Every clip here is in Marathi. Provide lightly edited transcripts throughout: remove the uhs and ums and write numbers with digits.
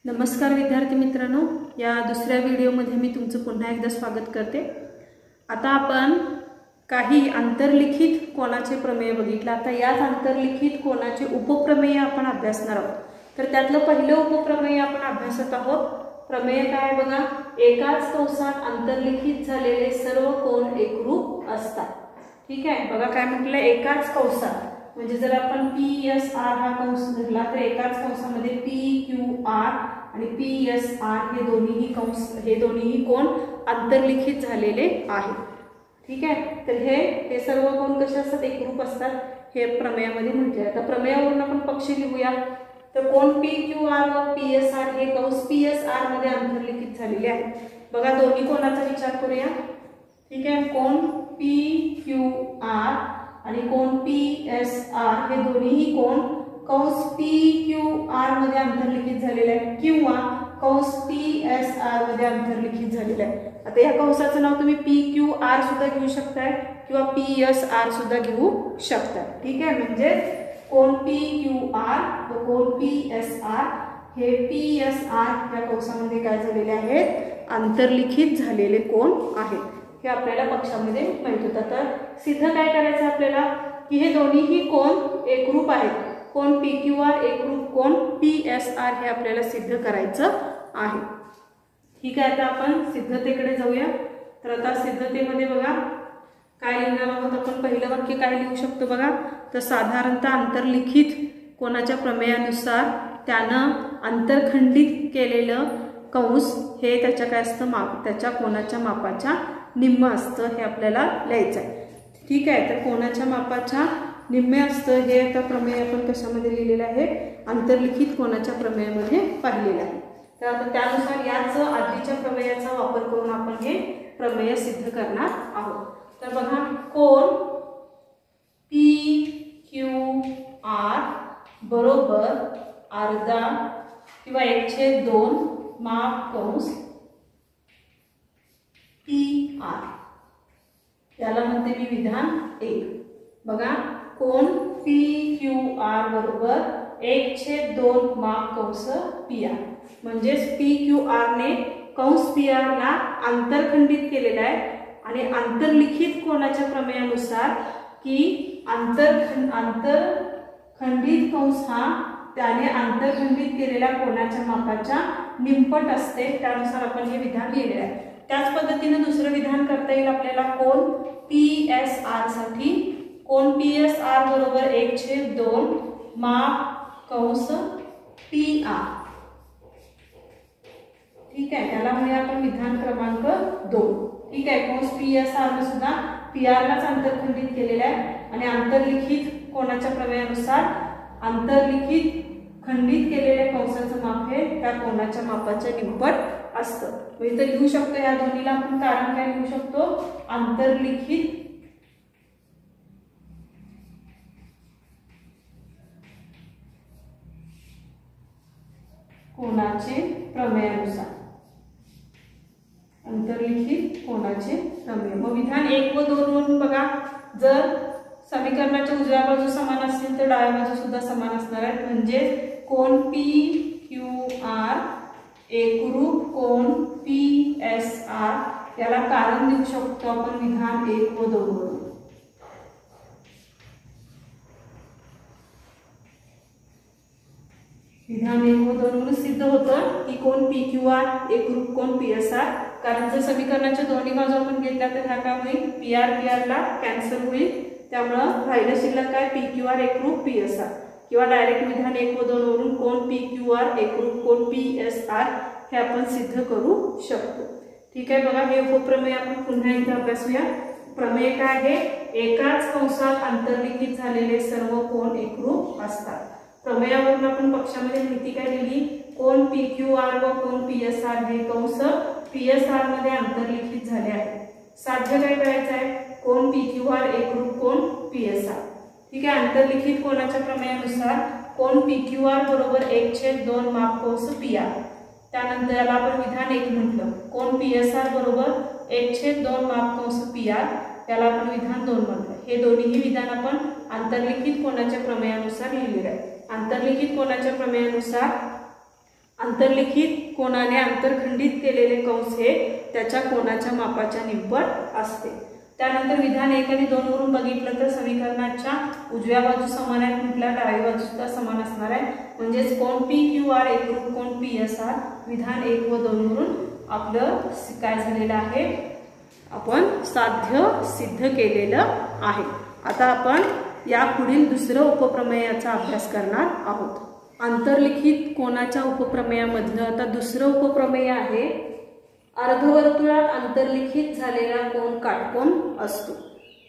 नमस्कार विद्यार्थी मित्रांनो, या दुसऱ्या व्हिडिओमध्ये मी तुमचं पुन्हा एकदा स्वागत करते। आता आपण काही अंतर्लिखित कोनाचे प्रमेय बघितले। आता याच अंतर्लिखित कोनाचे उपप्रमेय आपण अभ्यासणार आहोत। तर त्यातलं पहिलं उपप्रमेय आपण अभ्यासत आहोत। प्रमेय काय बघा, एकाच कंसात अंतर्लिखित झालेले सर्व कोन एकरूप असतात। ठीक आहे, बघा काय म्हटलं, एकाच कंसात म्हणजे जर आपण PSR हा कंस धरला तर एकाच कंसामध्ये PQR आणि PSR हे दोन्हीही कोन अंतर्लिखित झालेले आहेत। ठीक आहे, तर हे सर्व कोन कसे असतात, एकरूप असतात, हे प्रमेयामध्ये म्हटले आहे। आता प्रमेयावरून आपण पक्ष लिहूया। तर कोन PQR व PSR हे कंस PSR मध्ये अंतर्लिखित झालेले आहेत। बघा दोन्ही कोनाचा विचार करूया। ठीक आहे, कोन PQR आणि कोन PSR हे दोन्हीही कोन कंस PQR मध्ये अंतर्लिखित झालेले आहेत किंवा कंस PSR मध्ये अंतर्लिखित झालेले आहे। आता या कंसाचं नाव तुम्ही PQR सुद्धा घेऊ शकताय किंवा PSR सुद्धा घेऊ शकता। ठीक आहे, म्हणजे कोन PQR व कोन PSR हे PSR या कंसामध्ये काय झालेले आहेत, अंतर्लिखित झालेले कोन आहेत। हे आपल्याला पक्षामध्ये माहित होतं। तर सिद्ध काय करायचं आपल्याला की हे दोन्हीही कोन एकरूप आहेत। कोन PQR एकरूप कोन PSR हे आपल्याला सिद्ध करायचं आहे। ठीक आहे, आता आपण सिद्धतेकडे जाऊया। तर आता सिद्धतेमध्ये बघा काय लिहिणार आहोत आपण। पहिलं वाक्य काय लिहू शकतो बघा, तर साधारणतः अंतर्लिखित कोनाच्या प्रमेयानुसार त्यानं अंतरखंडित केलेलं कंस हे त्याच्या काय असतं, त्याच्या कोनाच्या मापाच्या निम्म असतं, हे आपल्याला लिहायचं आहे। ठीक आहे, तर कोनाच्या मापाच्या निम्मे असतं हे आता प्रमेय आपण कशामध्ये लिहिलेलं आहे, अंतर्लिखित कोनाच्या प्रमेयामध्ये पाहिलेलं आहे। तर आता त्यानुसार याच आधीच्या प्रमेयाचा वापर करून आपण हे प्रमेय सिद्ध करणार आहोत। तर बघा, कोन PQR बरोबर अर्धा किंवा 1/2 माप कंस PR याला म्हणते मी विधान 1। बघा, कोन PQR बरोबर 1/2 माप कंस PR म्हणजे PQR ने कंस PR ला अंतरखंडित केलेला आहे आणि अंतर्लिखित कोनाच्या प्रमेयानुसार की अंतरखंडित कंस हा त्याने अंतरखंडित केलेल्या कोनाच्या मापाच्या निमपट असते। त्यानुसार आपण हे विधान लिहिले आहे। त्याच पद्धतीने दुसरं विधान करता येईल आपल्याला कोन PSR साठी। कोन PSR बरोबर 1/2 माप कंस PR। ठीक आहे, याला म्हणजे आपण विधान क्रमांक 2। ठीक आहे, कंस PSR ने सुद्धा PR लाच अंतरखंडित केलेला आहे आणि अंतर्लिखित कोनाच्या प्रमेयानुसार अंतर्लिखित खंडित केलेल्या कंसाचं माप हे त्या कोनाच्या मापाच्या निमपट असतं। म्हणजे इथे लिहू शकतो, या दोन्हीला आपण कारण काय लिहू शकतो, अंतर्लिखित कोनाचे प्रमेयानुसार, अंतर्लिखित कोनाचे प्रमेय। मग विधान 1 व 2 वरून बघा, जर समीकरणाच्या उजव्या बाजू समान असतील तर डाव्या बाजू सुद्धा समान असणार आहेत। म्हणजे कोन PQR एकरूप कोन PSR याला कारण देऊ शकतो आपण विधान 1 व 2 वरून। विधान 1 व 2 वरून सिद्ध होतं की कोन PQR एकरूप कोन PSR, कारण जर समीकरणाच्या दोन्ही बाजू आपण घेतल्या तर ह्या काय होईल, PR ला कॅन्सल होईल। त्यामुळं राहिलं शिल्लक काय, PQR एकरूप PSR किंवा डायरेक्ट विधान 1 व 2 वरून कोन PQR एकरूप कोन PSR हे आपण सिद्ध करू शकतो। ठीक आहे, बघा हे उपप्रमेय आपण पुन्हा एकदा अभ्यासूया। प्रमेय काय आहे, एकाच कंसात अंतर्लिखित झालेले सर्व कोन एकरूप असतात। प्रमेयावरून आपण पक्षामध्ये माहिती काय दिली, कोन PQR व कोन PSR हे कंस PSR मध्ये अंतर्लिखित झाले आहेत। साध्य काय करायचं आहे, कोन PQR एकरूप कोन PSR। ठीक आहे, अंतर्लिखित कोनाच्या प्रमेयानुसार कोन PQR बरोबर 1/2 माप कंस PR। त्यानंतर याला आपण विधान 1 म्हटलं। कोन PSR बरोबर 1/2 माप कंस PR याला आपण विधान 2 म्हटलं। हे दोन्हीही विधान आपण अंतर्लिखित कोनाच्या प्रमेयानुसार लिहिलेले आहे। अंतर्लिखित कोनाच्या प्रमेयानुसार अंतर्लिखित कोनाने अंतरखंडित केलेले कंस हे त्याच्या कोनाच्या मापाच्या निव्वळ असते। त्यानंतर विधान 1 आणि 2 वरून बघितलं तर समीकरणाच्या उजव्या बाजू समान आहे म्हटल्या डाव्या बाजूला समान असणार आहे, म्हणजेच कोन PQR एकरूप कोन PSR विधान 1 व 2 वरून आपलं काय झालेलं आहे, आपण साध्य सिद्ध केलेलं आहे। आता आपण या पुढील दुसरं उपप्रमेयाचा अभ्यास करणार आहोत। अंतर्लिखित कोनाच्या उपप्रमेयामधलं आता दुसरं उपप्रमेय आहे, अर्धवर्तुळात अंतर्लिखित झालेला कोन काटकोन असतो।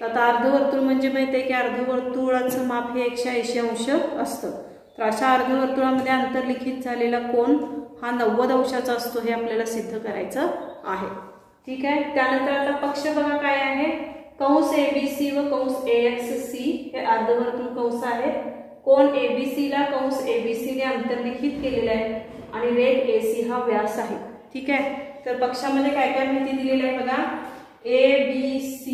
आता अर्धवर्तुळ म्हणजे माहिती आहे की अर्धवर्तुळाचं माप हे 180 अंश असतं। तर अशा अर्धवर्तुळामध्ये अंतर्लिखित झालेला कोन हा 90 अंशाचा असतो, हे आपल्याला सिद्ध करायचं आहे। ठीक आहे। त्यानंतर आता पक्ष बघा काय आहे, कंस ABC व कंस AXC हे अर्धवर्तुळ कंस आहेत। कोन ABC ला कंस ABC ने अंतर्लिखित केलेला आहे आणि रेघ AC हा व्यास आहे। ठीक आहे। तर पक्षामध्ये काय काय माहिती दिलेली आहे बघा, ABC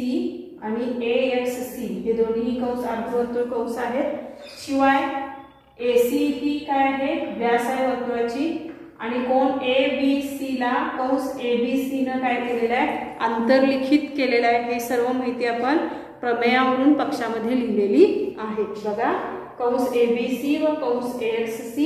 आणि AXC हे दोन्ही कंस अर्धवर्तुळ कंस आहेत। शिवाय AC ही काय आहे, व्यास आहे वर्तुळाची आणि कोन ABC ला कंस ABC ने काय केलेलं आहे, अंतर्लिखित केलेलं आहे। हे सर्व माहिती आपण प्रमेयावरून पक्षामध्ये लिहिलेली आहे। बघा कंस ABC व कंस AXC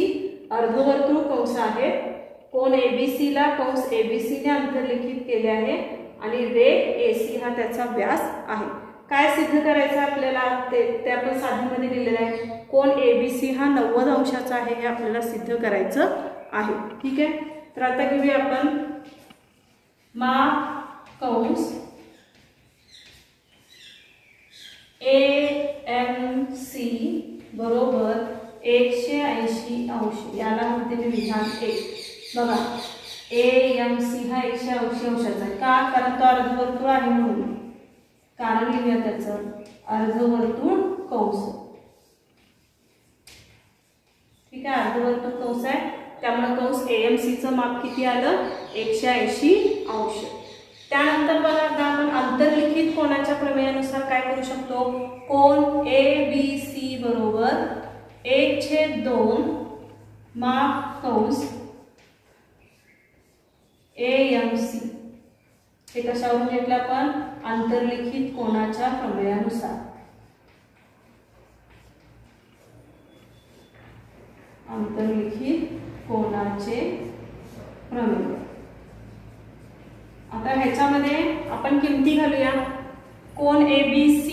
अर्धवर्तुळ कंस आहेत। कोन ABC ला कंस ABC ने अंतर्लिखित केले आहे आणि रेघ AC हा त्याचा व्यास आहे। काय सिद्ध करायचं आपल्याला ते आपण साधीमध्ये दिलेलं आहे, कोन ABC हा 90 अंशाचा आहे हे आपल्याला सिद्ध करायचं आहे। ठीक आहे। तर आता घेऊया आपण माप कंस AMC बरोबर 180 अंश, याला म्हणते मी विधान 1। बघा AMC हा 180 अंशाचा आहे, का? कारण तो अर्धवर्तुळ आहे म्हणून, कारण लिहूया त्याचं अर्धवर्तुळ कंस। ठीक आहे, अर्धवर्तुळ कंस आहे त्यामुळे कंस AMC चं माप किती आलं, 180 अंश। त्यानंतर बघा आता आपण अंतर्लिखित कोनाच्या प्रमेयानुसार काय करू शकतो, कोन ABC बरोबर 1/2 माप कंस AMC हे कशावरून घेतलं आपण, अंतर्लिखित कोनाच्या प्रमेयानुसार। अंतर्लिखित कोनाचे प्रमेय। आता ह्याच्यामध्ये आपण किमती घालूया, कोन ABC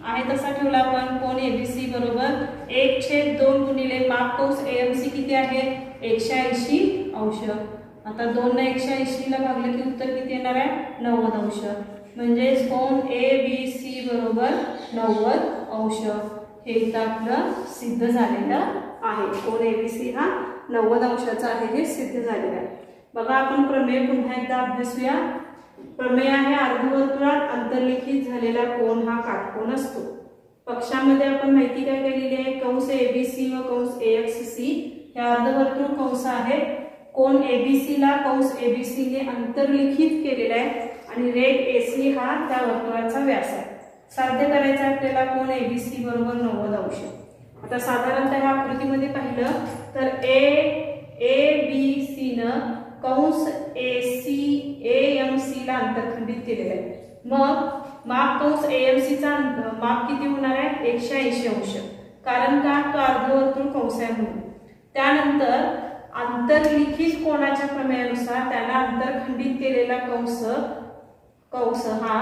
आहे तसा ठेवला आपण, कोन ABC बरोबर 1/2 गुणिले माप कंस AMC किती आहे, 180 अंश। आता 2 ने 180 ला भागले की उत्तर किती येणार आहे, 90 अंश। म्हणजे कोन ABC बरोबर 90 अंश हे इथं आपलं सिद्ध झालेलं आहे। कोन ABC हा 90 अंशाचा आहे हे सिद्ध झालेलं आहे। बघा आपण प्रमेय पुन्हा एकदा अभ्यासूया। प्रमेय आहे अर्धवर्तुळात अंतर्लिखित झालेला कोन हा काटकोन असतो। पक्षामध्ये आपण माहिती काय केलेली आहे, कंस ABC व कंस AXC हे अर्धवर्तुळ कंस आहेत। कोन ABC ला कंस ABC ने अंतर्लिखित केलेला आहे आणि रेघ AC हा त्या वर्तुळाचा व्यास आहे। साध्य करायचं आपल्याला कोन ABC बरोबर 90 अंश। आता साधारणतः ह्या आकृतीमध्ये पाहिलं तर ABC न कंस AMC ला अंतरखंडित केलेला आहे। मग माप कंस AMC चा माप किती होणार आहे, 180 अंश, कारण का, तो अर्धवर्तुळ कंस आहे म्हणून। त्यानंतर अंतर्लिखित कोनाच्या प्रमेयानुसार त्याला अंतरखंडित केलेला कंस हा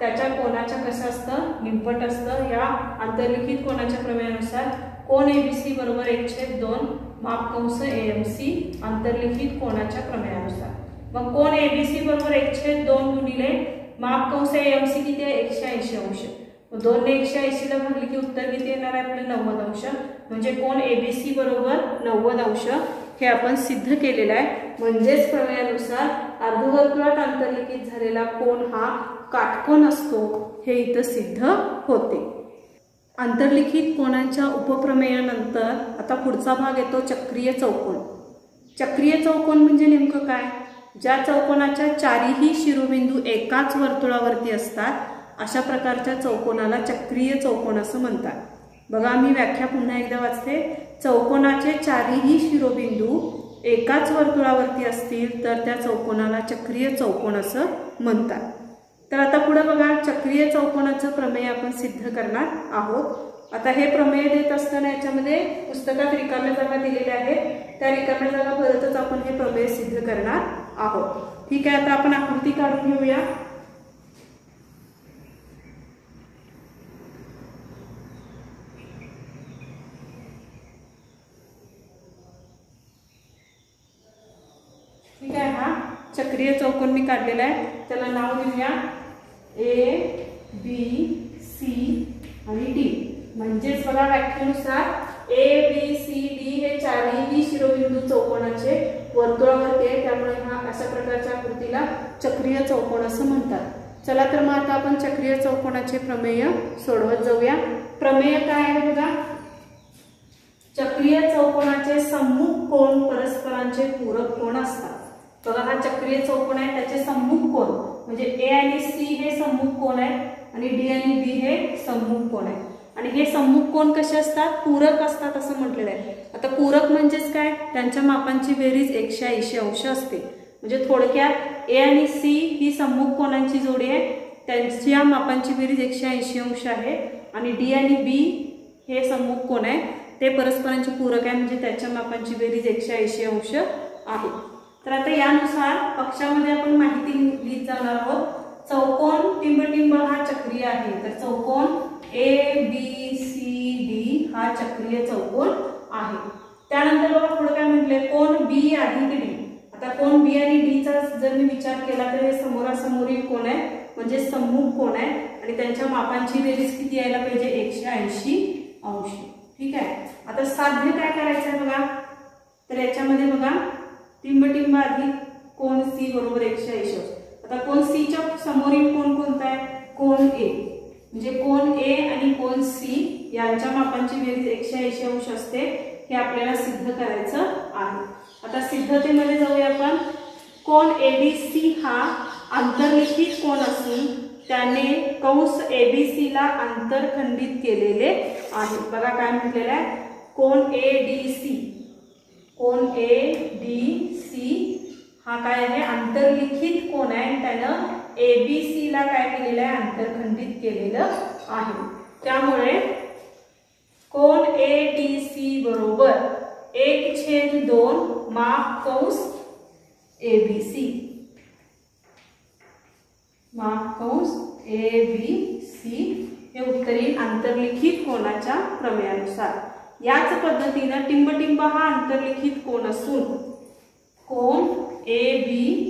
त्याच्या कोनाच्या कसं असतं, निव्वट असतं। या अंतर्लिखित कोनाच्या प्रमेयानुसार कोन ABC बरोबर 1/2 माप कंस AMC अंतर्लिखित कोनाच्या प्रमेयानुसार। मग कोन ABC बरोबर 1/2 गुणिले माप कंस AMC किती आहे, 180 अंश। 2 ने 180 ला भागले की उत्तर किती येणार आहे आपले 90 अंश। म्हणजे कोन ABC बरोबर 90 अंश हे आपण सिद्ध केलेलं आहे। म्हणजेच प्रमेयानुसार अर्धवर्तुळात अंतर्लिखित झालेला कोन हा काटकोन असतो हे इथं सिद्ध होते। अंतर्लिखित कोनांच्या उपप्रमेयानंतर आता पुढचा भाग येतो चक्रीय चौकोन। चक्रीय चौकोन म्हणजे नेमकं काय, ज्या चौकोनाच्या चारही शिरोबिंदू एकाच वर्तुळावरती असतात अशा प्रकारच्या चौकोनाला चक्रीय चौकोन असं म्हणतात। बघा मी व्याख्या पुन्हा एकदा वाचते, चौकोनाचे चारही शिरोबिंदू एकाच वर्तुळावरती असतील तर त्या चौकोनाला चक्रीय चौकोन असं म्हणतात. तर आता पुढे बघा, चक्रीय चौकोनाचं प्रमेय आपण सिद्ध करणार आहोत. आता हे प्रमेय देत असताना याच्यामध्ये पुस्तकात रिकाम्या जागा दिलेल्या आहेत, त्या रिकाम्या जागा भरतच आपण हे प्रमेय सिद्ध करणार आहोत. ठीक आहे, आता आपण आकृती काढून घेऊया. ठीक आहे, हा चक्रीय चौकोन मी काढलेला आहे. त्याला नाव देऊया ए बी सी आणि डी. म्हणजेच बघा व्याख्येनुसार ए बी सी डी हे चारही शिरोबिंदू चौकोनाचे वर्तुळावरती आहे, त्यामुळे हा अशा प्रकारच्या आकृतीला चक्रीय चौकोन असं म्हणतात. चला तर मग आता आपण चक्रीय चौकोनाचे प्रमेय सोडवत जाऊया. प्रमेय काय आहे बघा, चक्रीय चौकोनाचे सम्मुख कोन परस्परांचे पूरक कोन असतात. बघा हा चक्रीय चौकोन आहे, त्याचे सम्मुख कोन म्हणजे ए आणि सी हे सम्मुख कोन आहे आणि डी आणि बी हे सम्मुख कोन आहे. आणि हे सम्मुख कोन कसे असतात, पूरक असतात असं म्हटलेलं आहे. आता पूरक म्हणजेच काय, त्यांच्या मापांची बेरीज 180 अंश असते. म्हणजे थोडक्यात ए आणि सी ही सम्मुख कोनांची जोडी आहे, त्यांच्या मापांची बेरीज 180 अंश आहे. आणि डी आणि बी हे सम्मुख कोन आहे, ते परस्परांचे पूरक आहे, म्हणजे त्याच्या मापांची बेरीज 180 अंश आहे. तर आता यानुसार पक्षामध्ये आपण माहिती लिहित जाणार आहोत. चौकोन टिंबटिंब हा चक्रीय आहे, तर चौकोन ए बी सी डी हा चक्रीय चौकोन आहे. त्यानंतर बघा पुढे काय म्हटलंय, कोन बी अधिक डी. आता कोन बी आणि डी चा जर मी विचार केला तर हे समोरासमोरील कोन आहे, म्हणजे सम्मुख कोन आहे आणि त्यांच्या मापांची बेरीज किती यायला पाहिजे, 180 अंश. ठीक आहे, आता साध्य काय करायचं आहे बघा, तर याच्यामध्ये बघा टिंबटिंब अधिक कोन सी बरोबर 180 अंश. आता कोन सी च्या समोरील कोन कोणता आहे, कोन ए. म्हणजे कोन ए आणि कोन सी यांच्या मापांची बेरीज 180 अंश असते, हे आपल्याला सिद्ध करायचं आहे. आता सिद्धतेमध्ये जाऊया आपण. कोन एबीसी हा आंतरलिखित कोन असून त्याने कंस एबीसी ला आंतरखंडित केलेले आहे. बघा काय म्हटलेलं आहे, कोन एडीसी, कोन एडीसी हा काय आहे, आंतरलिखित कोन आहे, त्यानं एबीसी ला काय केलेलं आहे, आंतरखंडित केलेलं आहे. त्यामुळे कोन एडीसी बरोबर 1/2 माप कंस एबीसी, माप कंस एबीसी हे उत्तर येईल आंतरलिखित कोनाच्या प्रमेयानुसार. याच पद्धतीने टिंबटिंब हा आंतरलिखित कोन असून कोन एबीसी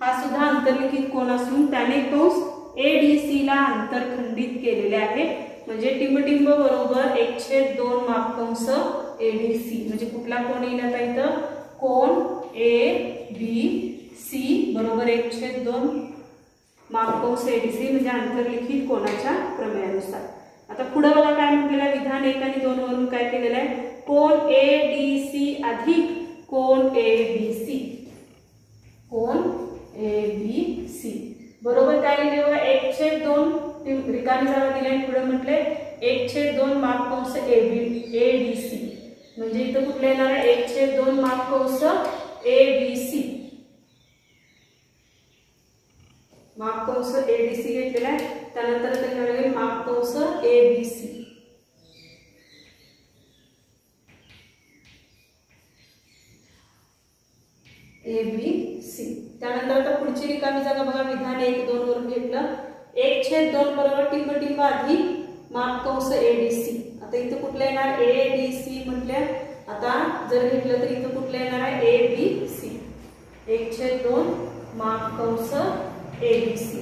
हा सुद्धा आंतरलिखित कोन असून त्याने कंस एडीसी ला आंतरखंडित केलेले आहे. म्हणजे टिंबटिंब बरोबर 1/2 माप कंस एडीसी. म्हणजे कुठला कोन येईल आता इथं, कोन एबीसी बरोबर 1/2 माप कंस एडीसी म्हणजे आंतरलिखित कोनाच्या प्रमेयानुसार. आता पुढे बघा काय म्हटलेलं आहे, विधान 1 आणि 2 वरून काय केलेलं आहे, कोन एडीसी अधिक कोन एबीसी, कोन एबीसी बरोबर काय लिहिले बघा 1/2 रिकामी जागा दिली आणि पुढे म्हटले 1/2 माप कंस एडीसी. म्हणजे इथं कुठले येणार आहे, 1/2 माप कंस एबीसी, माप कंस एडीसी घेतलेला आहे. त्यानंतर ते माप कंस एबीसी. एबीसी. त्यानंतर आता पुढची रिकामी जागा बघा, विधान 1, 2 वरून घेतलं. 1/2 बरोबर टिंबटिंब अधिक माप कंस एडीसी. आता इथं कुठलं येणार, एडीसी म्हटल्या. आता जर घेतलं तर इथं कुठलं येणार आहे, एबीसी. 1/2 माप कंस एबीसी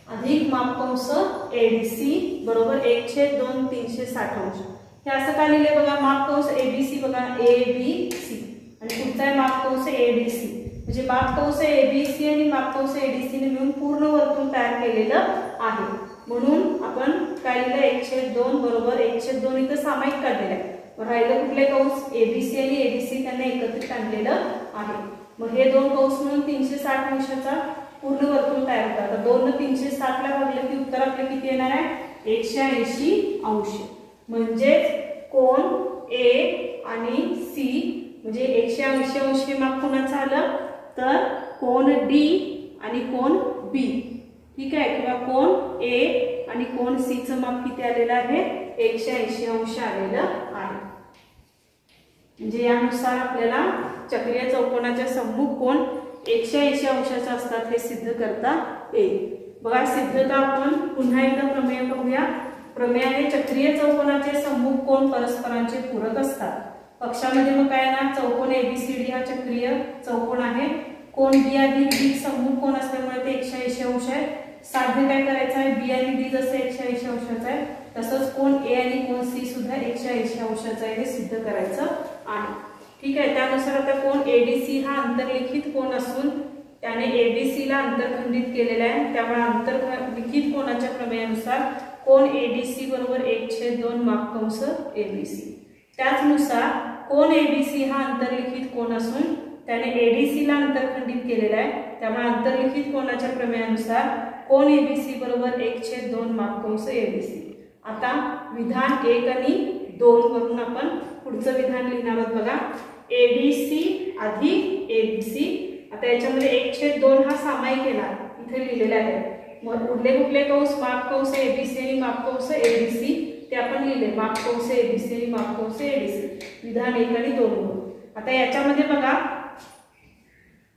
अधिक माप कंस एडीसी बरोबर 1/2 360 अंश. हे असं काय लिहिले बघा, माप कंस एबीसी बघा एबीसी आणि पुढचा आहे माप कंस एडीसी. म्हणजे माप कंस एबीसी आणि माप कंस एडीसी ने मिळून पूर्ण वर्तुळ तयार केलेलं आहे. म्हणून आपण काय लिहिलं, 1/2 बरोबर 1/2 इथं सामायिक काढलेलं आहे. राहिलं कुठले कंस, एबीसी आणि एडीसी त्यांना एकत्रित आणलेलं आहे. मग हे दोन कंस मिळून 360 अंशाचा पूर्ण वर्तुळ तयार होतात. आता 2 ने 360 ला भागलं की उत्तर आपलं किती येणार आहे, 180 अंश. म्हणजे कोण ए आणि सी म्हणजे 180 अंश हे माप कोणाचं आलं तर कोण डी आणि कोण बी. ठीक आहे, किंवा कोण ए आणि कोण सी चं माप किती आलेलं आहे 180 अंश आलेलं आहे. म्हणजे यानुसार आपल्याला चक्रीय चौकोनाच्या सम्मुख कोण 180 अंशाचा असतात हे सिद्ध करता येईल. बघा सिद्धता आपण पुन्हा एकदा प्रमेय पाहूया. प्रमेय आहे चक्रीय चौकोनाचे सम्मुख कोण परस्परांचे पूरक असतात. पक्षामध्ये मग काय ना चौकोन एबीसीडी हा चक्रीय चौकोन आहे. कोण बी अधिक डी सम्मुख कोण असल्यामुळे ते 180 अंश आहे. साध्य काय करायचं आहे बी आणि डी जसं 180 अंशाचं आहे तसंच कोण ए आणि कोण सी सुद्धा 180 अंशाचं आहे हे सिद्ध करायचं आहे. ठीक आहे, त्यानुसार आता कोण एडीसी हा आंतरलिखित कोण असून त्याने एबीसी ला अंतरखंडित केलेला आहे. त्यामुळे आंतरलिखित कोणाच्या प्रमेयानुसार कोण एडीसी बरोबर 1/2 मापकंस एबीसी. त्याचनुसार कोण एबीसी हा आंतरलिखित कोण असून त्याने एडीसी ला अंतरखंडित केलेला आहे. त्यामुळे आंतरलिखित कोणाच्या प्रमेयानुसार कोण एबीसी बरोबर 1/2 मापकंस एबीसी. आता विधान 1 आणि 2 वरून आपण पुढचं विधान लिहिणार आहोत. बघा एडीसी अधिक एबीसी. आता याच्यामध्ये 1/2 हा सामायिक येणार इथे लिहिलेला आहे. मग उरले कुठले कंस मापकंस एबीसी आणि मापकंस एडीसी ते आपण लिहिले मापकंस एबीसी आणि मापकंस एडीसी विधान 1 आणि 2. आता याच्यामध्ये बघा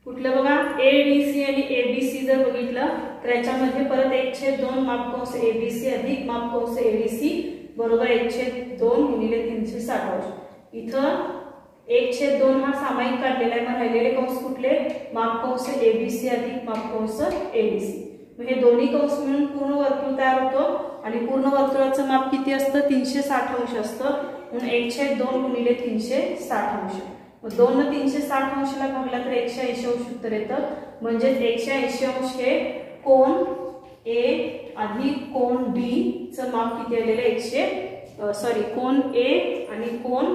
कुठलं बघा एडीसी आणि एबीसी जर बघितलं तर याच्यामध्ये परत 1/2 मापकंस एबीसी अधिक मापकंस एडीसी बरोबर 1/2 गुणिले 360 अंश. इथं 1/2 हा सामायिक काढलेला आहे. मग राहिलेले कंस कुठले मापकंस एबीसी अधिक मापकंस एडीसी. मग हे दोन्ही कंस मिळून पूर्ण वर्तुळ तयार होतो आणि पूर्ण वर्तुळाचं माप किती असतं 360 अंश असतं. म्हणून 1/2 गुणिले 360 अंश. मग 2 ने 360 अंशला भागला तर 180 अंश उत्तर येतं. म्हणजेच 180 अंश हे कोण ए अधिक कोण डी चं माप किती आलेलं कोण ए आणि कोण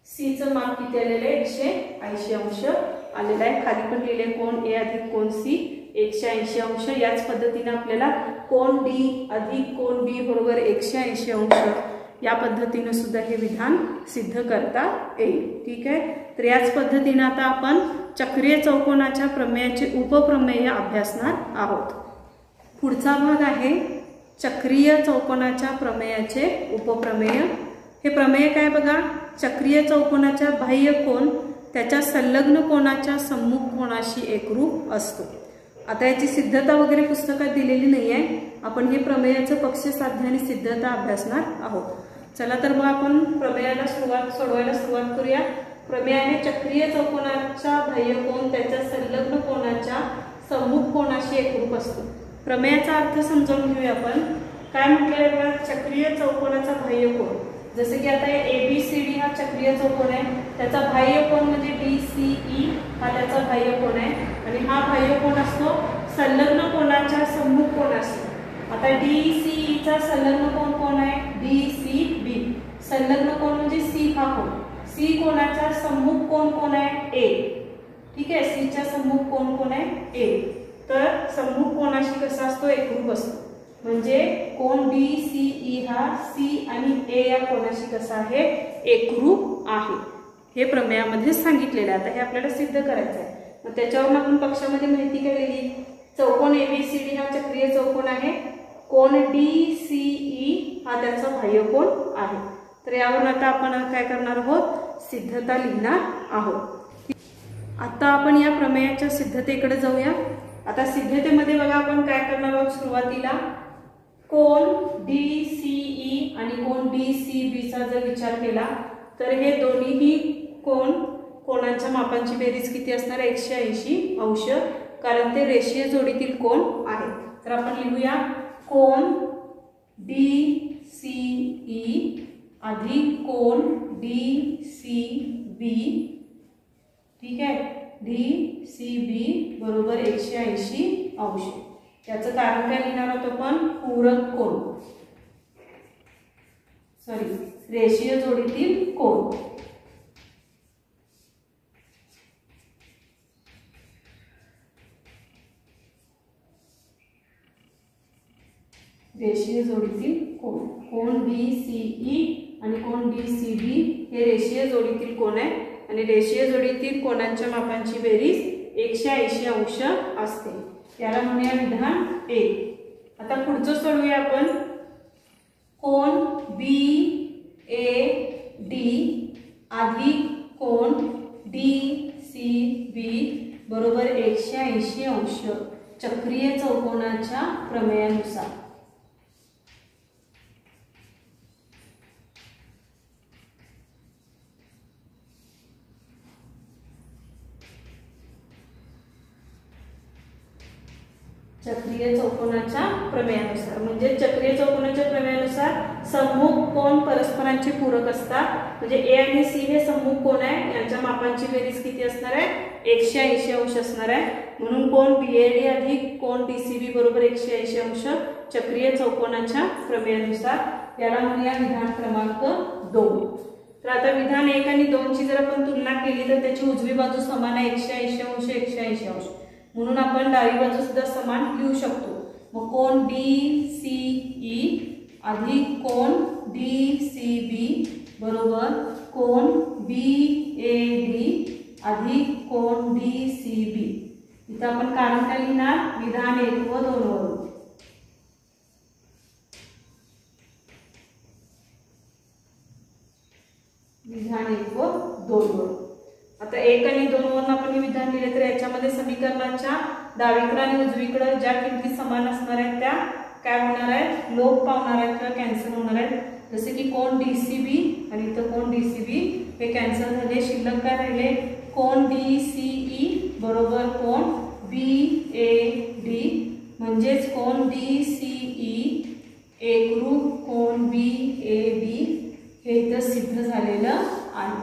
सी चं माप किती आलेलं आहे 180 अंश आलेलं आहे. खाली पण लिहिले कोण ए अधिक कोण सी 180 अंश. याच पद्धतीने आपल्याला कोण डी अधिक कोण बी बरोबर 180 अंश या पद्धतीने सुद्धा हे विधान सिद्ध करता येईल. ठीक आहे, तर याच पद्धतीने आता आपण चक्रीय चौकोनाच्या प्रमेयाचे उपप्रमेय अभ्यासणार आहोत. पुढचा भाग आहे चक्रीय चौकोनाच्या प्रमेयाचे उपप्रमेय. हे प्रमेय काय बघा चक्रीय चौकोनाच्या बाह्य कोन त्याच्या संलग्न कोनाच्या सम्मुख कोनाशी एकरूप असतो. आता याची सिद्धता वगैरे पुस्तकात दिलेली नाही आहे. आपण हे प्रमेयाचं पक्षसाध्य आणि सिद्धता अभ्यासणार आहोत. चला तर मग आपण प्रमेयाला सोडवायला सुरुवात करूया. प्रमेय आहे चक्रीय चौकोनाचा बाह्य कोन त्याच्या संलग्न कोनाच्या सम्मुख कोनाशी एकरूप असतो. प्रमेयाचा अर्थ समजावून घेऊया आपण. काय म्हटलंय बघा चक्रीय चौकोनाचा बाह्य कोन. जसं की आता एबीसीडी हा चक्रीय चौकोन आहे त्याचा बाह्य कोन म्हणजे डीसीई हा त्याचा बाह्य कोन आहे आणि हा बाह्य कोन असतो संलग्न कोनाच्या सम्मुख कोन असतो. आता डीसीई चा संलग्न कोन कोण आहे डीसीबी. संलग्न कोन म्हणजे सी हा कोन. सी कोणाचा सम्मुख कोन कोण आहे ए. ठीक आहे, सी च्या सम्मुख कोन कोण आहे ए. तर सम्मुख कोनाशी कसा असतो एकरूप असतो. म्हणजे कोन डीसीई हा सी आणि ए या कोनाशी कसा आहे एकरूप आहे हे प्रमेयामध्ये सांगितलेलं आहे. आता हे आपल्याला सिद्ध करायचं आहे. मग त्याच्यावरून आपण पक्षामध्ये माहिती काय लिहिली चौकोन एबीसीडी हा चक्रीय चौकोन आहे. कोन डीसीई हा त्याचा बाह्य कोन आहे. तर यावरून आता आपण काय करणार आहोत सिद्धता लिहिणार आहोत. आता आपण या प्रमेयाच्या सिद्धतेकडे जाऊया. आता सिद्धतेमध्ये बघा आपण काय करणार आहोत सुरुवातीला कोन डीसीई आणि कोन डीसीबी चा जर विचार केला तर हे दोन्हीही कोनांच्या मापांची बेरीज किती असणार 180 अंश कारण ते रेषीय जोडीतील कोन आहेत. तर आपण लिहूया कोन डीसीई अधिक कोन डीसीबी. ठीक आहे, डीसीबी बरोबर 180 अंश. याचं कारण काय लिहिणार आहोत आपण पूरक कोन रेषीय जोडीतील कोन. रेषीय जोडीतील कोन, कोन BCE आणि कोन DCB हे रेषीय जोडीतील कोन आहे आणि रेषीय जोडीतील कोनांच्या मापांची बेरीज 180 अंश असते. याला म्हणूया विधान 1. आता पुढचं सोडवूया आपण. कोन BAD अधिक कोन DCB बरोबर 180 अंश चक्रीय चौकोनाच्या प्रमेयानुसार. चक्रीय चौकोनाच्या प्रमेयानुसार म्हणजे चक्रीय चौकोनाच्या प्रमेयानुसार सम्मुख कोन परस्परांचे पूरक असतात. म्हणजे ए आणि सी हे सम्मुख कोन आहे, यांच्या मापांची बेरीज किती असणार आहे? 180 अंश असणार आहे. म्हणून कोन BAD अधिक कोन DCB बरोबर 180 अंश चक्रीय चौकोनाच्या प्रमेयानुसार. याला म्हणूया विधान क्रमांक 2. तर आता विधान 1 आणि 2 ची जर आपण तुलना केली तर त्याची उजवी बाजू समान आहे 180 अंश 180 अंश, म्हणून आपण डावी बाजू सुद्धा समान लिहू शकतो. मग कोन DCE अधिक कोन DCB बरोबर कोन BAD अधिक कोन DCB. इथं आपण कारण काय लिहिणार? विधान 1 व 2 वरून. विधान 1 व 2 वरून. आता 1 आणि 2 वरून आपण हे विधान लिहिले तर याच्यामध्ये समीकरणाच्या डावीकडे आणि उजवीकडे ज्या किमती समान असणार आहेत त्या काय होणार आहेत? लोप पावणार आहेत किंवा कॅन्सल होणार आहेत. जसे की कोन DCB आणि इथं कोन DCB हे कॅन्सल झाले. शिल्लक काय राहिले? कोन DCE बरोबर कोन BAD म्हणजेच कोन DCE एकरूप कोन BAD हे इथं सिद्ध झालेलं आहे.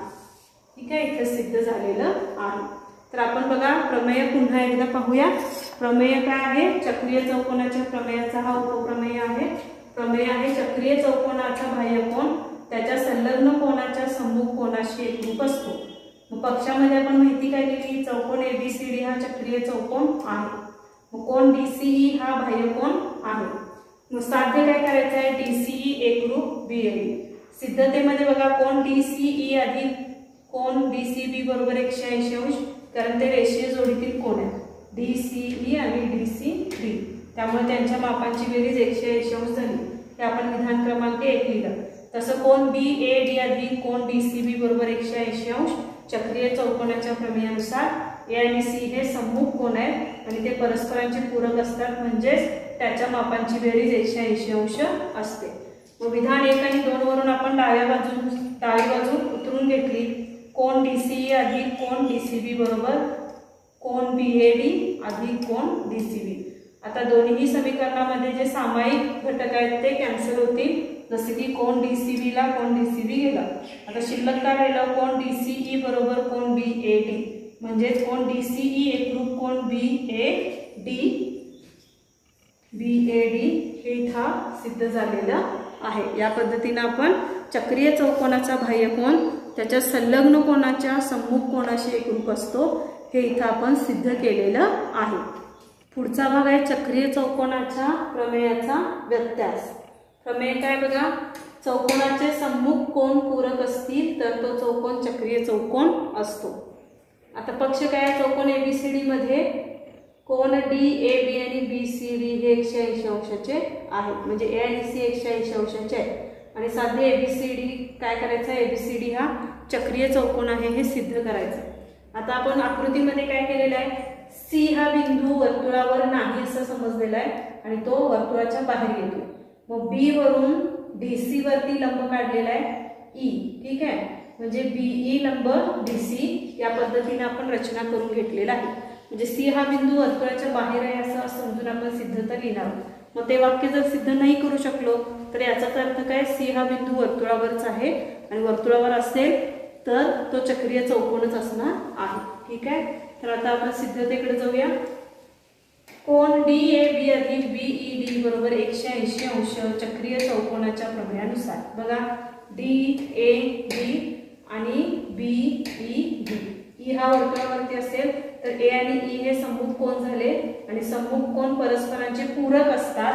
ठीक आहे, इथं सिद्ध झालेलं आहे. तर आपण बघा प्रमेय पुन्हा एकदा पाहूया. प्रमेय काय आहे? चक्रीय चौकोनाच्या प्रमेयाचा हा उपप्रमेय आहे. प्रमेय आहे चक्रीय चौकोनाचा बाह्यकोन त्याच्या संलग्न कोनाच्या सम्मुख कोनाशी एकरूप असतो. मग पक्षामध्ये आपण माहिती काय केली? चौकोन ABCD हा चक्रीय चौकोन आहे. मग कोन DCE हा बाह्यकोन आहे. मग साध्य काय करायचं आहे? DCE एकरूप BAD. सिद्धतेमध्ये बघा कोन DCE अधिक कोन DCB बरोबर 180 अंश, कारण ते रेषीय जोडीतील कोन आहेत DCE आणि DCB, त्यामुळे त्यांच्या मापांची बेरीज 180 अंश झाली. हे आपण विधान क्रमांक 1 लिहिलं. तसं कोन BAD अधिक कोन DCB बरोबर 180 अंश चक्रीय चौकोनाच्या प्रमेयानुसार ए आणि सी हे सम्मुख कोन आहेत आणि ते परस्परांचे पूरक असतात, म्हणजेच त्याच्या मापांची बेरीज 180 अंश असते. मग विधान 1 आणि 2 वरून आपण डावी बाजू उतरून घेतली. कोन DCE अधिक कोन DCB बरोबर कोन BAD अधिक कोन DCB. आता दोन्ही समीकरणामध्ये जे सामायिक घटक आहेत ते कॅन्सल होतील. जसे की कोन DCB ला कोन DCB गेला. आता शिल्लक काय राहिलं? कोन DCE बरोबर कोन BAD म्हणजेच कोन DCE एकरूप कोन BAD हे इथं सिद्ध झालेलं आहे. या पद्धतीने आपण चक्रीय चौकोनाचा बाह्यकोन त्याच्या संलग्न कोनाच्या सम्मुख कोनाशी एकरूप असतो हे इथं आपण सिद्ध केलेलं आहे. पुढचा भाग आहे चक्रीय चौकोनाच्या प्रमेयाचा व्यत्यास. प्रमेय काय बघा? चौकोनाचे सम्मुख कोन पूरक असतील तर तो चौकोन चक्रीय चौकोन असतो. आता पक्ष काय? चौकोन ABCD मध्ये कोन DAB आणि BCD हे 180 अंशाचे आहेत, म्हणजे A आणि C 180 अंशाचे आहेत. आणि साधे ABCD काय करायचं? ABCD हा चक्रीय चौकोन आहे हे सिद्ध करायचं. आता आपण आकृतीमध्ये काय केलेलं आहे? C हा बिंदू वर्तुळावर नाही असं समजलेला आहे आणि तो वर्तुळाच्या बाहेर येतो. मग B वरून DC वरती लंब काढलेला आहे E. ठीक आहे, म्हणजे BE लंब DC या पद्धतीने आपण रचना करून घेतलेला आहे. म्हणजे C हा बिंदू वर्तुळाच्या बाहेर आहे असं समजून आपण सिद्धता लिहिणार. मग ते वाक्य जर सिद्ध नाही करू शकलो तर याचाच अर्थ काय? C हा बिंदू वर्तुळावरच आहे आणि वर्तुळावर असेल तर तो चक्रीय चौकोनच असणार आहे. ठीक आहे, तर आता आपण सिद्धतेकडे जाऊया. कोन DAB अधिक BED बरोबर 180 अंश चक्रीय चौकोनाच्या प्रमेयानुसार. बघा DAB आणि BED. E हा वर्तुळावरती असेल तर A आणि E हे सम्मुख कोन झाले आणि सम्मुख कोन परस्परांचे पूरक असतात.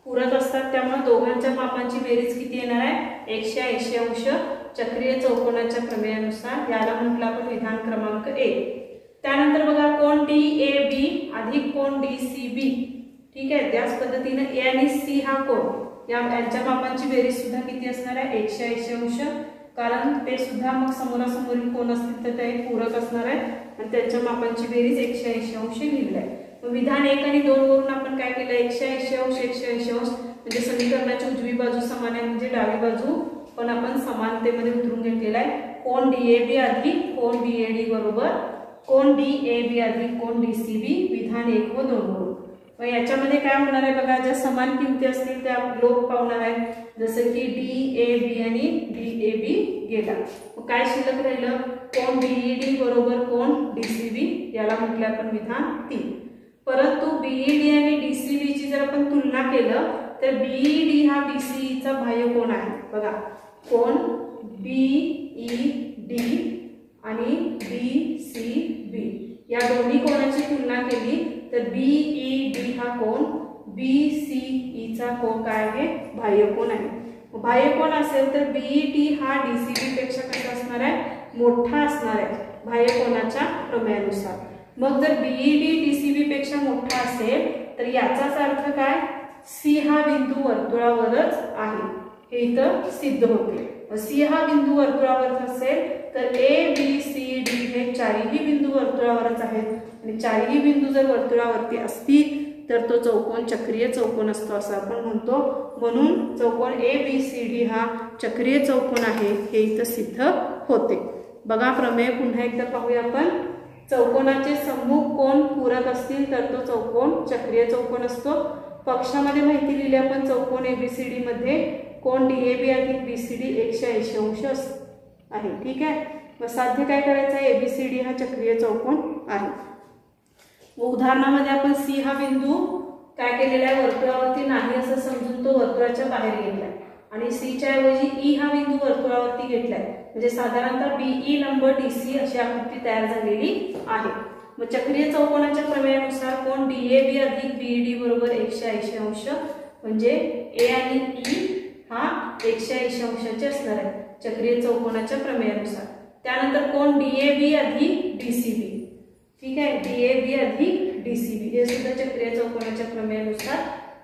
पूरक असतात, त्यामुळे दोघांच्या मापांची बेरीज किती येणार आहे 180 अंश चक्रीय चौकोनाच्या प्रमेयानुसार. याला म्हटलं आपण विधान क्रमांक 1. त्यानंतर बघा कोन DAB अधिक कोन DCB. ठीक आहे, त्याच पद्धतीने ए आणि सी हा कोन यांच्या मापांची बेरीज सुद्धा किती असणार आहे 180 अंश, कारण ते सुद्धा मग समोरासमोरील कोन असतील तर ते पूरक असणार आहे आणि त्यांच्या मापांची बेरीज 180 अंश लिहिली आहे. मग विधान 1 आणि 2 वरून आपण काय केलं 180 अंश 180 अंश म्हणजे समीकरणाची उजवी बाजू समान आहे म्हणजे डावी बाजू पण आपण समानतेमध्ये उतरून घेतलेला आहे. कोन DAB अधिक कोन BAD बरोबर कोन DAB अधिक कोन DCB विधान 1 व 2 वरून. मग याच्यामध्ये काय होणार आहे बघा, ज्या समान किमती असतील त्या लोप पावणार आहे, जसं की DAB आणि DAB गेला. मग काय शिल्लक राहिलं कोन BED बरोबर कोन DCB, याला म्हटले आपण विधान 3. परंतु BED आणि DCB ची जर आपण तुलना केलं तर BED हा BCE चा बाह्य कोन आहे. बघा कोन BED आणि DCB या दोन्ही कोनाची तुलना केली तर BED हा कोन BCE चा कोन काय आहे बाह्य कोन आहे. बाह्य कोन असेल तर BED हा DCB पेक्षा कसा असणार आहे मोठा असणार आहे बाह्य कोनाच्या प्रमेयानुसार. मग जर BED DCB पेक्षा मोठा असेल तर याचाच अर्थ काय C हा बिंदू वर्तुळावरच आहे हे इथं सिद्ध होते. C हा बिंदू वर्तुळावर असेल तर ABCD हे चारही बिंदू वर्तुळावरच आहेत आणि चारही बिंदू जर वर्तुळावरती असतील तर तो चौकोन चक्रीय चौकोन असतो असं आपण म्हणतो. म्हणून चौकोन ABCD हा चक्रीय चौकोन आहे हे इथं सिद्ध होते. बघा प्रमेय पुन्हा एकदा पाहूया आपण. चौकोनाचे सम्मुख कोन पूरक असतील तर तो चौकोन चक्रीय चौकोन असतो. पक्षामध्ये माहिती लिहिली आपण चौकोन ABCD मध्ये कोन DAB अधिक BCD 180 अंश आहे. ठीक आहे, मग साध्य काय करायचं आहे ABCD हा चक्रीय चौकोन आहे. उदाहरणामध्ये आपण C हा बिंदू काय केलेला आहे वर्तुळावरती नाही असं समजून तो वर्तुळाच्या बाहेर घेतलाय आणि C च्या ऐवजी E हा बिंदू वर्तुळावरती घेतलाय म्हणजे साधारणतः BE लंब DC अशी आकृती तयार झालेली आहे. मग चक्रीय चौकोनाच्या प्रमेयानुसार कोन DAB अधिक BED बरोबर 180 अंश म्हणजे A आणि E हा 180 अंशाचे असणार आहे चक्रीय चौकोनाच्या प्रमेयानुसार. त्यानंतर कोन DAB अधिक DCB. ठीक आहे, DAB अधिक DCB हे सुद्धा चक्रीय चौकोनाच्या प्रमेयानुसार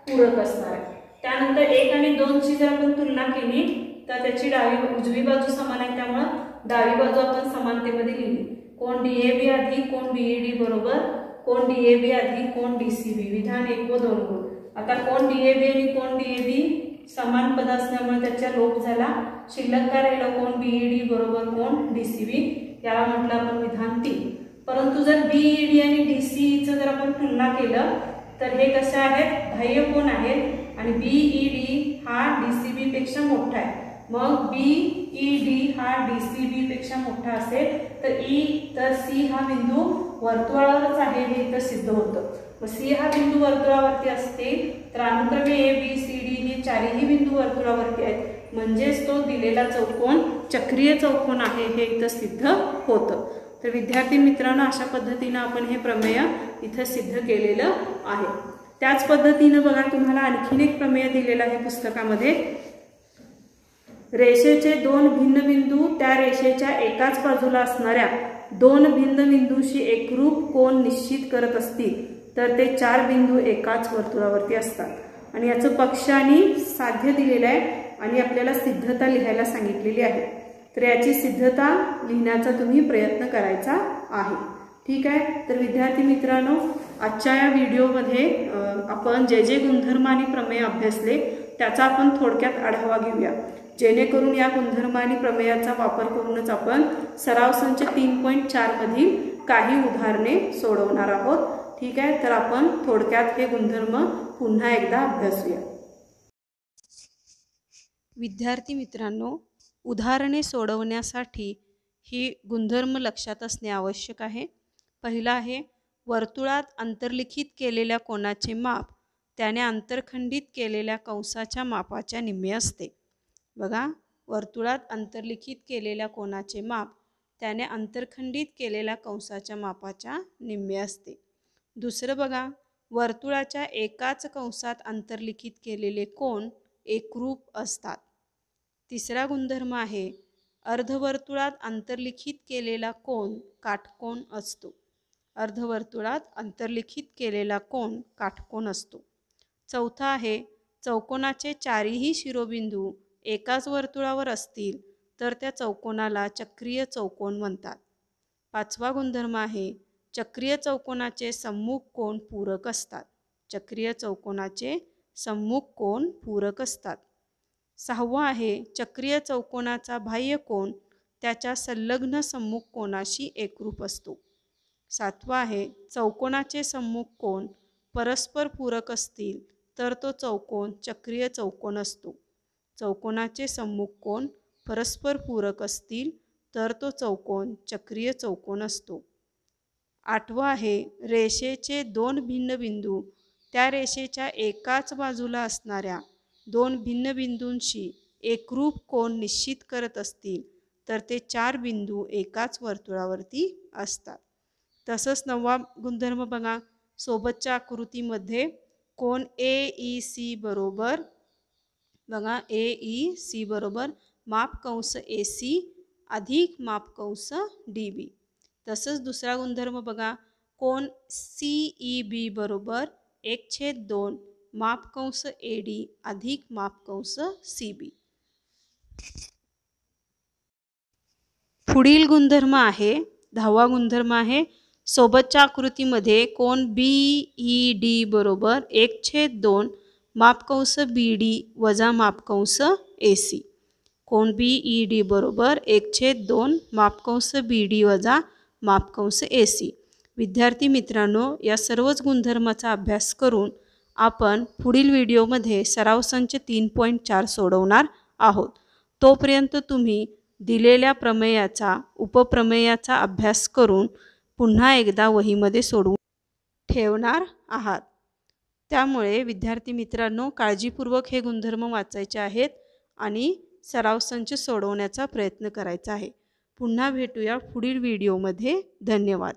पूरक असणार आहे. त्यानंतर 1 आणि 2 ची जर आपण तुलना केली तर त्याची उजवी बाजू समान आहे त्यामुळे डावी बाजू आपण समानतेमध्ये लिहिली. कोन DAB अधिक कोन BED बरोबर कोन DAB अधिक कोन DCB विधान 1 व 2 वरून. आता कोन DAB आणि कोन DAB समान पद असल्यामुळे त्याचा लोप झाला. शिल्लक काय राहिलं कोन BED बरोबर कोन DCB, याला म्हटलं आपण विधान 3. परंतु जर BED आणि DCE चं जर आपण तुलना केलं तर हे कसे आहेत बाह्य कोन आहेत आणि BED हा DCB पेक्षा मोठा आहे. मग BED हा DCB पेक्षा मोठा असेल तर C हा बिंदू वर्तुळावरच आहे हे इथं सिद्ध होतं. मग C हा बिंदू वर्तुळावरती असतील तर अनुक्रमे ABCD हे चारही बिंदू वर्तुळावरती आहेत म्हणजेच तो दिलेला चौकोन चक्रीय चौकोन आहे हे इथं सिद्ध होतं. तर विद्यार्थी मित्रांनो अशा पद्धतीने आपण हे प्रमेय इथं सिद्ध केलेलं आहे. त्याच पद्धतीने बघा तुम्हाला आणखीन एक प्रमेय दिलेला आहे पुस्तकामध्ये. रेषेचे दोन भिन्न बिंदू त्या रेषेच्या एकाच बाजूला असणाऱ्या दोन भिन्न बिंदूशी एकरूप कोन निश्चित करत असतील तर ते चार बिंदू एकाच वर्तुळावरती असतात आणि याचं पक्ष आणि साध्य दिलेलं आहे आणि आपल्याला सिद्धता लिहायला सांगितलेली आहे. तर याची सिद्धता लिहिण्याचा तुम्ही प्रयत्न करायचा आहे. ठीक आहे, तर विद्यार्थी मित्रांनो आजच्या या व्हिडिओमध्ये आपण जे जे गुणधर्म आणि प्रमेय अभ्यासले त्याचा आपण थोडक्यात आढावा घेऊया जेणेकरून या गुणधर्म आणि प्रमेयाचा वापर करूनच आपण सराव संच 3.4 मधील काही उदाहरणे सोडवणार आहोत. ठीक आहे, तर आपण थोडक्यात हे गुणधर्म पुन्हा एकदा अभ्यासूया. विद्यार्थी मित्रांनो उदाहरणे सोडवण्यासाठी ही गुणधर्म लक्षात असणे आवश्यक आहे. पहिला आहे वर्तुळात अंतर्लिखित केलेल्या कोनाचे माप त्याने अंतरखंडित केलेल्या कंसाच्या मापाच्या निम्मे असते. बघा वर्तुळात अंतर्लिखित केलेल्या कोनाचे माप त्याने अंतरखंडित केलेल्या कंसाच्या मापाच्या निम्मे असते. दुसरं बघा वर्तुळाच्या एकाच कंसात अंतर्लिखित केलेले कोन एकरूप असतात. तिसरा गुणधर्म आहे अर्धवर्तुळात अंतर्लिखित केलेला कोन काटकोन असतो. अर्धवर्तुळात अंतर्लिखित केलेला कोन काटकोन असतो. चौथा आहे चौकोनाचे चारही शिरोबिंदू एकाच वर्तुळावर असतील तर त्या चौकोनाला चक्रीय चौकोन म्हणतात. पाचवा गुणधर्म आहे चक्रीय चौकोनाचे सम्मुख कोन पूरक असतात. चक्रीय चौकोनाचे सम्मुख कोन पूरक असतात. सहावा आहे चक्रीय चौकोनाचा बाह्य कोन त्याच्या संलग्न सम्मुख कोनाशी एकरूप असतो. सातवा आहे चौकोनाचे सम्मुख कोन परस्पर पूरक असतील तर तो चौकोन चक्रीय चौकोन असतो. चौकोनाचे सम्मुख कोन परस्पर पूरक असतील तर तो चौकोन चक्रीय चौकोन असतो. आठवा आहे रेषेचे दोन भिन्न बिंदू त्या रेषेच्या एकाच बाजूला असणाऱ्या दोन भिन्न बिंदूंशी एकरूप कोन निश्चित करत असतील तर ते चार बिंदू एकाच वर्तुळावरती असतात. तसंच नववा गुणधर्म बघा सोबतच्या आकृतीमध्ये कोन AEC बरोबर बघा AEC बरोबर मापकंस AC अधिक मापकंस DB. तसंच दुसरा गुणधर्म बघा कोन CEB बरोबर 1/2 मापकंस AD अधिक मापकंस CB. पुढील गुणधर्म आहे 10वा गुणधर्म आहे सोबतच्या आकृतीमध्ये कोन BED बरोबर 1/2 मापकंस BD वजा मापकंस AC. कोन BED बरोबर 1/2 मापकंस BD वजा मापकंस AC. विद्यार्थी मित्रांनो या सर्वच गुणधर्माचा अभ्यास करून आपण पुढील व्हिडिओमध्ये सराव संच 3.4 सोडवणार आहोत. तोपर्यंत तुम्ही दिलेल्या प्रमेयाचा उपप्रमेयाचा अभ्यास करून पुन्हा एकदा वहीमध्ये सोडवून ठेवणार आहात. त्यामुळे विद्यार्थी मित्रांनो काळजीपूर्वक हे गुणधर्म वाचायचे आहेत आणि सराव संच सोडवण्याचा प्रयत्न करायचा आहे. पुन्हा भेटूया पुढील व्हिडिओमध्ये. धन्यवाद.